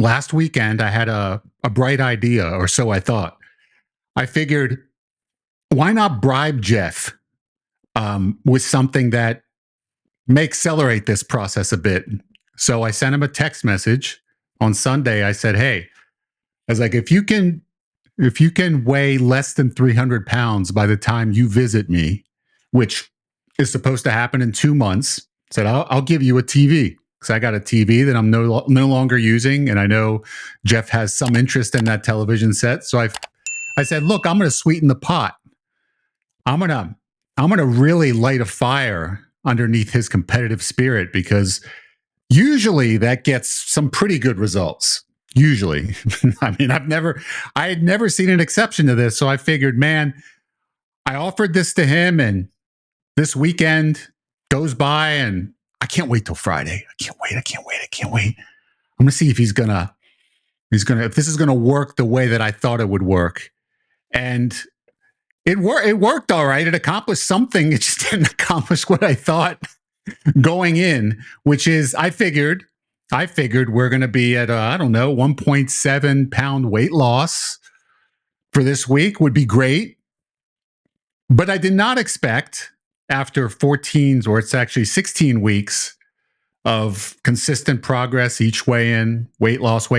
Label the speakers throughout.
Speaker 1: last weekend I had a bright idea, or so I thought. I figured, why not bribe Jeff with something that may accelerate this process a bit? So I sent him a text message on Sunday. I said, "Hey, I was like, if you can weigh less than 300 pounds by the time you visit me, which is supposed to happen in 2 months," said, I'll give you a TV. Because I got a TV that I'm no longer using, and I know Jeff has some interest in that television set. So I said, look, I'm going to sweeten the pot. I'm gonna really light a fire underneath his competitive spirit, because usually that gets some pretty good results. Usually, I mean, I had never seen an exception to this. So I figured, man, I offered this to him, and this weekend goes by, and I can't wait till Friday. I can't wait. I'm gonna see if if this is gonna work the way that I thought it would work. And it worked all right. It accomplished something. It just didn't accomplish what I thought going in, which is I figured we're going to be at I don't know, 1.7 pound weight loss for this week would be great. But I did not expect, after 14, or it's actually 16 weeks of consistent progress each way in, weight loss,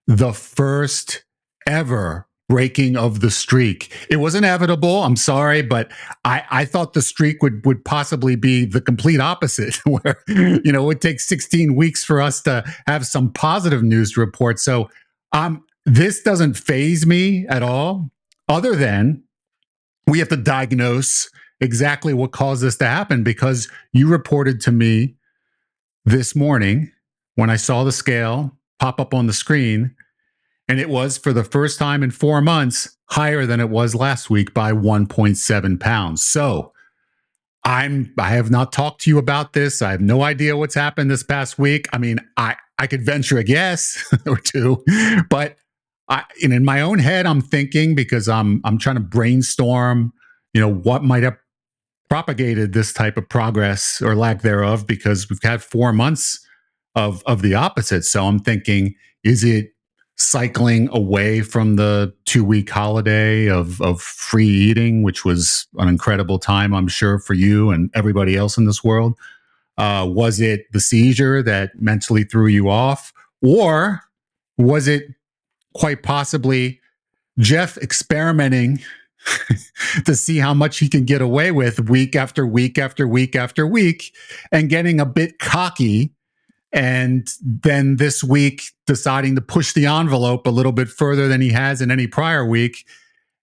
Speaker 1: the first ever breaking of the streak. It was inevitable. I'm sorry, but I thought the streak would possibly be the complete opposite, where it would take 16 weeks for us to have some positive news to report. So this doesn't faze me at all, other than we have to diagnose exactly what caused this to happen, because you reported to me this morning when I saw the scale pop up on the screen, and it was, for the first time in 4 months, higher than it was last week by 1.7 pounds. So I have not talked to you about this. I have no idea what's happened this past week. I mean, I could venture a guess or two, but in my own head, I'm thinking, because I'm trying to brainstorm, what might have propagated this type of progress or lack thereof, because we've had 4 months of the opposite. So I'm thinking, is it cycling away from the 2-week holiday of free eating, which was an incredible time, I'm sure, for you and everybody else in this world? Was it the seizure that mentally threw you off? Or was it quite possibly Jeff experimenting to see how much he can get away with week after week after week after week, and getting a bit cocky, and then this week deciding to push the envelope a little bit further than he has in any prior week,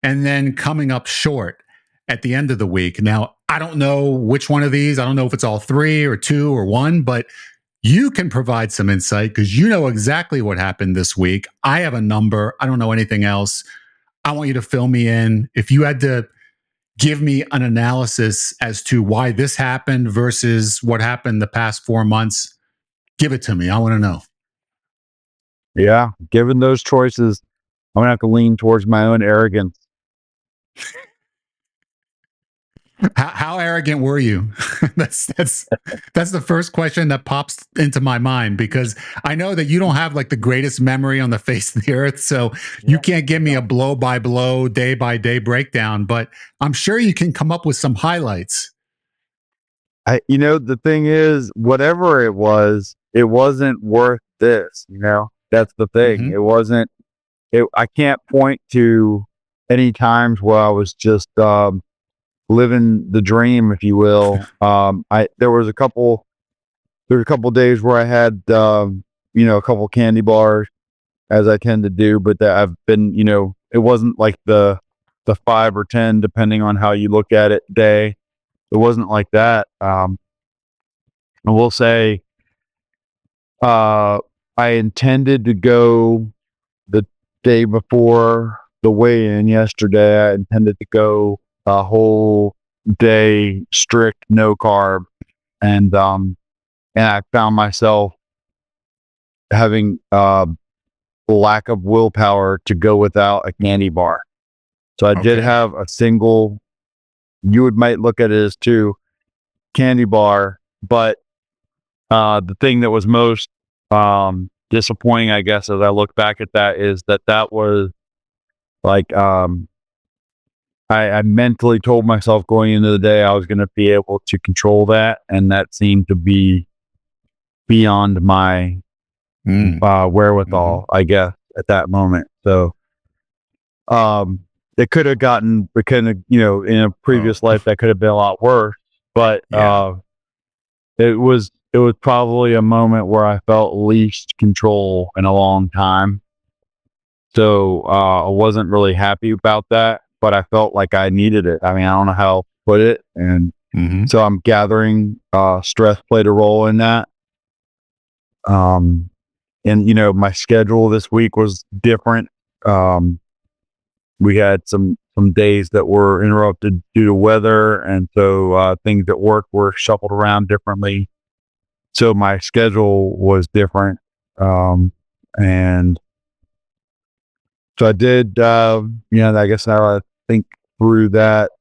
Speaker 1: and then coming up short at the end of the week? Now, I don't know which one of these. I don't know if it's all three or two or one, but you can provide some insight, because you know exactly what happened this week. I have a number. I don't know anything else. I want you to fill me in. If you had to give me an analysis as to why this happened versus what happened the past 4 months, give it to me. I want to know.
Speaker 2: Yeah, given those choices, I'm gonna have to lean towards my own arrogance.
Speaker 1: How arrogant were you? that's the first question that pops into my mind, because I know that you don't have like the greatest memory on the face of the earth, so you can't give me a blow by blow, day by day breakdown. But I'm sure you can come up with some highlights.
Speaker 2: The thing is, whatever it wasn't worth this. That's the thing.
Speaker 1: Mhm.
Speaker 2: It wasn't. I can't point to any times where I was just living the dream, if you will. There was a couple days where I had a couple candy bars, as I tend to do, but that I've been, it wasn't like the 5 or 10, depending on how you look at it, day. It wasn't like that. I will say, I intended to go the day before the weigh-in yesterday. I intended to go a whole day strict no carb, and I found myself having lack of willpower to go without a candy bar. So I did have a single, you might look at it as two, candy bar, but the thing that was most disappointing, I guess, as I look back at that, is that was like, I mentally told myself going into the day I was going to be able to control that, and that seemed to be beyond my wherewithal, I guess, at that moment. So, it could have gotten, in a previous life, that could have been a lot worse, but, it was probably a moment where I felt least control in a long time. So, I wasn't really happy about that, but I felt like I needed it. I mean, I don't know how to put it, and so I'm gathering, stress played a role in that. And my schedule this week was different. We had some days that were interrupted due to weather, and so things at work were shuffled around differently. So my schedule was different, and so I did. I guess now I think through that.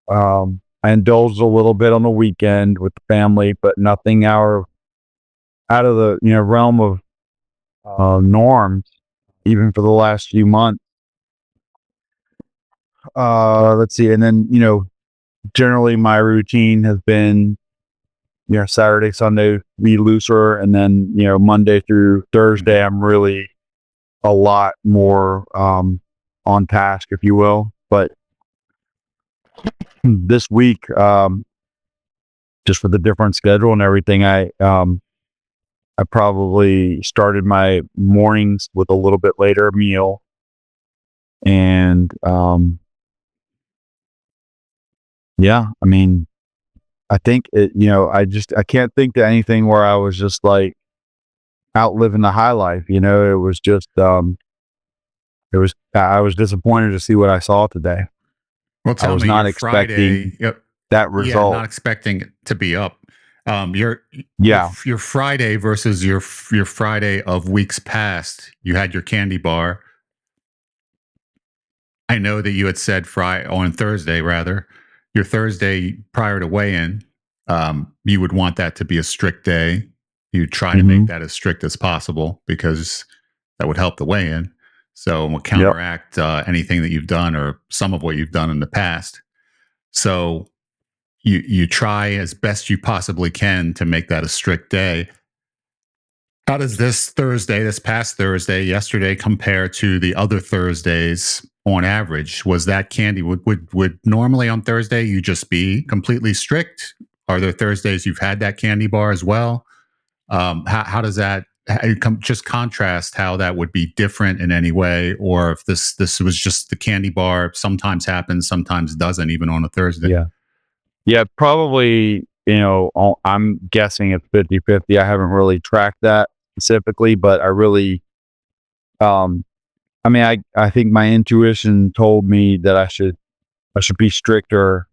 Speaker 2: I indulged a little bit on the weekend with the family, but nothing out of the realm of norms, even for the last few months. Let's see, and then generally my routine has been Saturday, Sunday be looser, and then Monday through Thursday I'm really a lot more on task, if you will. But this week, just for the different schedule and everything, I probably started my mornings with a little bit later meal, and I mean, I think it. I can't think to anything where I was just like out living the high life. It was just I was disappointed to see what I saw today.
Speaker 1: Well,
Speaker 2: I
Speaker 1: tell
Speaker 2: was
Speaker 1: me,
Speaker 2: not
Speaker 1: your
Speaker 2: expecting
Speaker 1: Friday,
Speaker 2: that
Speaker 1: yeah,
Speaker 2: result.
Speaker 1: not expecting it to be up. Your
Speaker 2: Yeah.
Speaker 1: your Friday versus your Friday of weeks past. You had your candy bar. I know that you had said Friday on Thursday, rather, your Thursday prior to weigh-in. You would want that to be a strict day. You try to make that as strict as possible because that would help the weigh-in. So it would
Speaker 2: Yep.
Speaker 1: counteract anything that you've done or some of what you've done in the past. So you try as best you possibly can to make that a strict day. How does this past Thursday, yesterday, compare to the other Thursdays on average? Was that candy would normally on Thursday you just be completely strict? Are there Thursdays you've had that candy bar as well? How does that just contrast how that would be different in any way, or if this was just the candy bar sometimes happens, sometimes doesn't, even on a Thursday?
Speaker 2: Yeah. Yeah. Probably, I'm guessing it's 50-50. I haven't really tracked that specifically, but I really, I mean, I think my intuition told me that I should be stricter,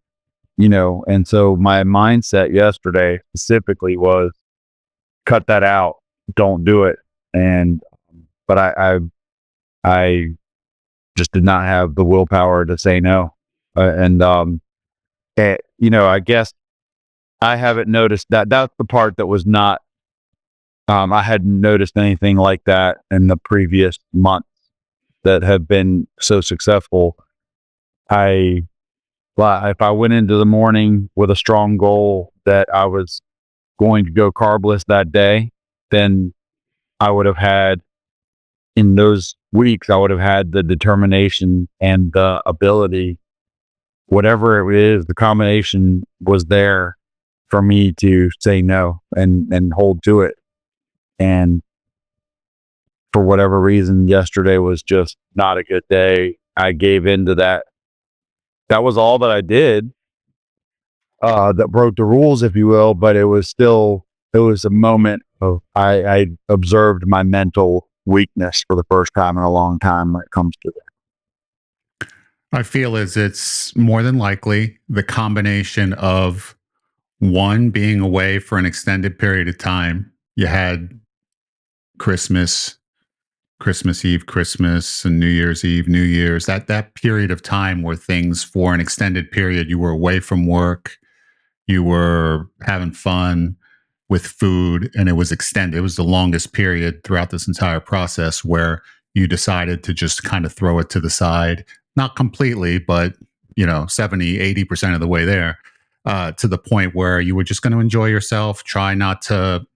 Speaker 2: and so my mindset yesterday specifically was cut that out, don't do it. And, but I just did not have the willpower to say no. I guess I haven't noticed that. That's the part that was not, I hadn't noticed anything like that in the previous months that have been so successful. If I went into the morning with a strong goal that I was going to go carbless that day, then I would have had, in those weeks, I would have had the determination and the ability, whatever it is, the combination was there for me to say no and hold to it. And for whatever reason, yesterday was just not a good day. I gave into that. That was all that I did. That broke the rules, if you will, but it was a moment of, I observed my mental weakness for the first time in a long time when it comes to that.
Speaker 1: I feel as it's more than likely the combination of one being away for an extended period of time. You had Christmas, Christmas Eve, Christmas, and New Year's Eve, New Year's. That period of time where things, for an extended period, you were away from work, you were having fun with food, and it was extended. It was the longest period throughout this entire process where you decided to just kind of throw it to the side, not completely, but 70, 80% of the way there, to the point where you were just going to enjoy yourself, try not to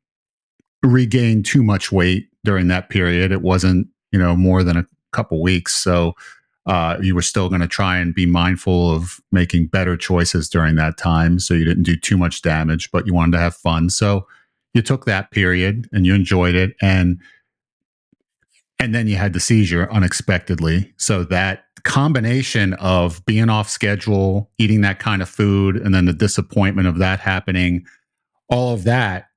Speaker 1: regain too much weight during that period. It wasn't, more than a couple weeks. So you were still going to try and be mindful of making better choices during that time. So you didn't do too much damage, but you wanted to have fun. So you took that period and you enjoyed it. And then you had the seizure unexpectedly. So that combination of being off schedule, eating that kind of food, and then the disappointment of that happening, all of that,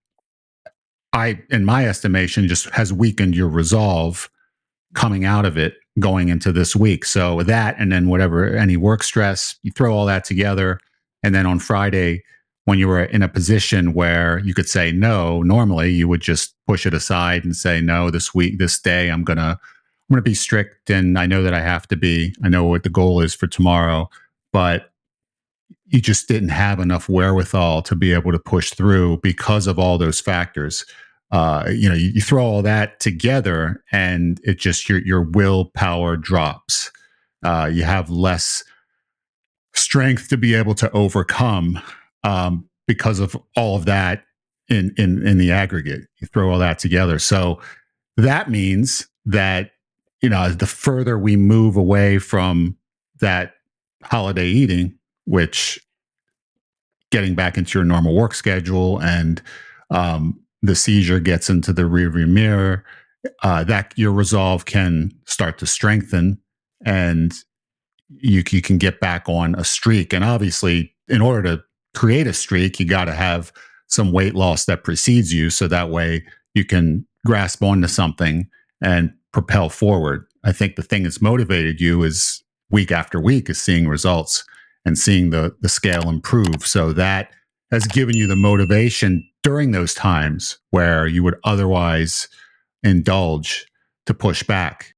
Speaker 1: in my estimation, just has weakened your resolve coming out of it going into this week. So that, and then whatever, any work stress, you throw all that together. And then on Friday, when you were in a position where you could say no, normally you would just push it aside and say, no, this week, this day, I'm going to be strict. And I know that I have to be, I know what the goal is for tomorrow, but you just didn't have enough wherewithal to be able to push through because of all those factors. You throw all that together and it just, your willpower drops. You have less strength to be able to overcome, because of all of that in the aggregate. You throw all that together. So that means that, the further we move away from that holiday eating, which getting back into your normal work schedule and the seizure gets into the rearview mirror, that your resolve can start to strengthen and you can get back on a streak. And obviously, in order to create a streak, you got to have some weight loss that precedes you. So that way you can grasp onto something and propel forward. I think the thing that's motivated you is week after week is seeing results and seeing the scale improve. So that has given you the motivation during those times where you would otherwise indulge to push back.